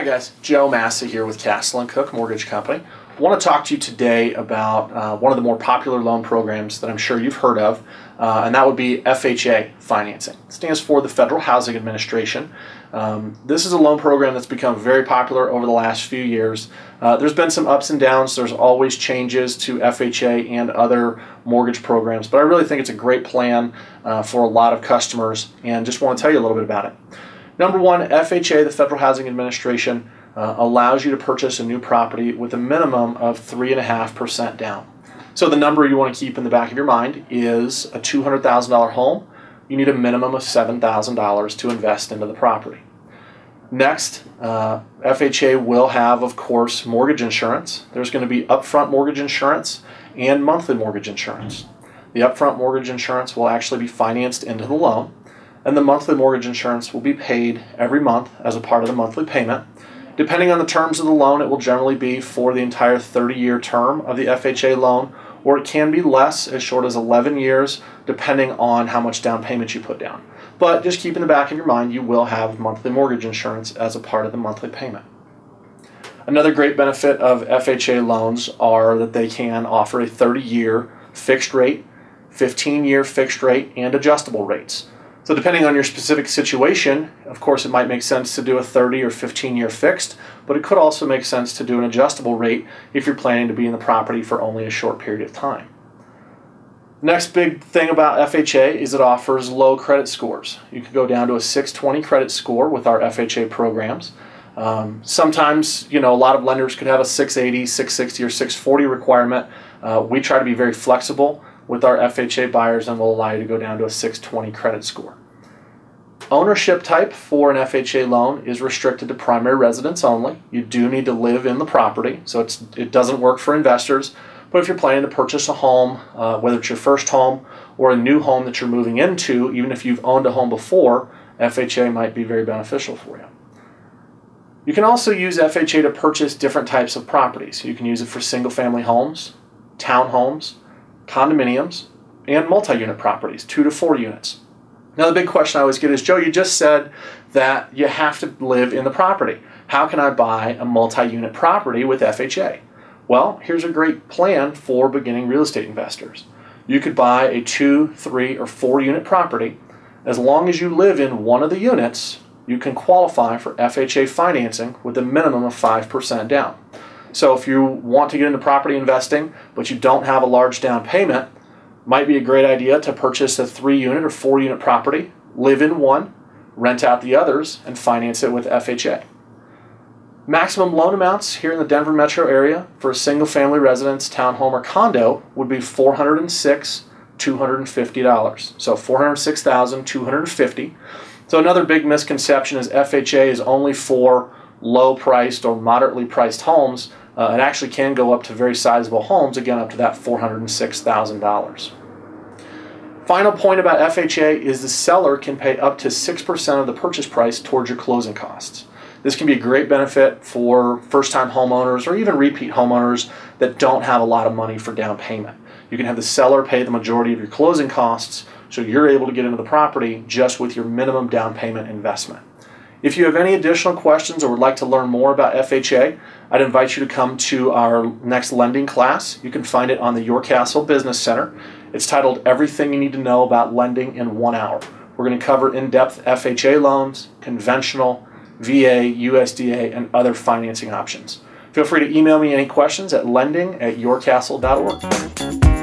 Hi guys, Joe Massa here with Castle & Cook Mortgage Company. I want to talk to you today about one of the more popular loan programs that I'm sure you've heard of, and that would be FHA Financing. It stands for the Federal Housing Administration. This is a loan program that's become very popular over the last few years. There's been some ups and downs. There's always changes to FHA and other mortgage programs, but I really think it's a great plan for a lot of customers, and just want to tell you a little bit about it. Number one, FHA, the Federal Housing Administration, allows you to purchase a new property with a minimum of 3.5% down. So the number you want to keep in the back of your mind is a $200,000 home. You need a minimum of $7,000 to invest into the property. Next, FHA will have, of course, mortgage insurance. There's going to be upfront mortgage insurance and monthly mortgage insurance. The upfront mortgage insurance will actually be financed into the loan, and the monthly mortgage insurance will be paid every month as a part of the monthly payment. Depending on the terms of the loan, it will generally be for the entire 30-year term of the FHA loan, or it can be less, as short as 11 years, depending on how much down payment you put down. But just keep in the back of your mind, you will have monthly mortgage insurance as a part of the monthly payment. Another great benefit of FHA loans are that they can offer a 30-year fixed rate, 15-year fixed rate, and adjustable rates. So depending on your specific situation, of course it might make sense to do a 30 or 15-year fixed, but it could also make sense to do an adjustable rate if you're planning to be in the property for only a short period of time. Next big thing about FHA is it offers low credit scores. You can go down to a 620 credit score with our FHA programs. Sometimes, a lot of lenders could have a 680, 660, or 640 requirement. We try to be very flexible with our FHA buyers, and will allow you to go down to a 620 credit score. Ownership type for an FHA loan is restricted to primary residence only. You do need to live in the property, so it doesn't work for investors. But if you're planning to purchase a home, whether it's your first home or a new home that you're moving into, even if you've owned a home before, FHA might be very beneficial for you. You can also use FHA to purchase different types of properties. You can use it for single-family homes, townhomes, condominiums, and multi-unit properties, 2 to 4 units. Now the big question I always get is, Joe, you just said that you have to live in the property. How can I buy a multi-unit property with FHA? Well, here's a great plan for beginning real estate investors. You could buy a 2, 3, or 4 unit property. As long as you live in one of the units, you can qualify for FHA financing with a minimum of 5% down. So if you want to get into property investing, but you don't have a large down payment, might be a great idea to purchase a 3-unit or 4-unit property, live in one, rent out the others, and finance it with FHA. Maximum loan amounts here in the Denver metro area for a single-family residence, townhome, or condo would be $406,250. So $406,250. So another big misconception is FHA is only for low-priced or moderately priced homes. It actually can go up to very sizable homes, again up to that $406,000. Final point about FHA is the seller can pay up to 6% of the purchase price towards your closing costs. This can be a great benefit for first-time homeowners or even repeat homeowners that don't have a lot of money for down payment. You can have the seller pay the majority of your closing costs, so you're able to get into the property just with your minimum down payment investment. If you have any additional questions or would like to learn more about FHA, I'd invite you to come to our next lending class. You can find it on the Your Castle Business Center. It's titled Everything You Need to Know About Lending in 1 Hour. We're going to cover in-depth FHA loans, conventional, VA, USDA, and other financing options. Feel free to email me any questions at lending@yourcastle.org.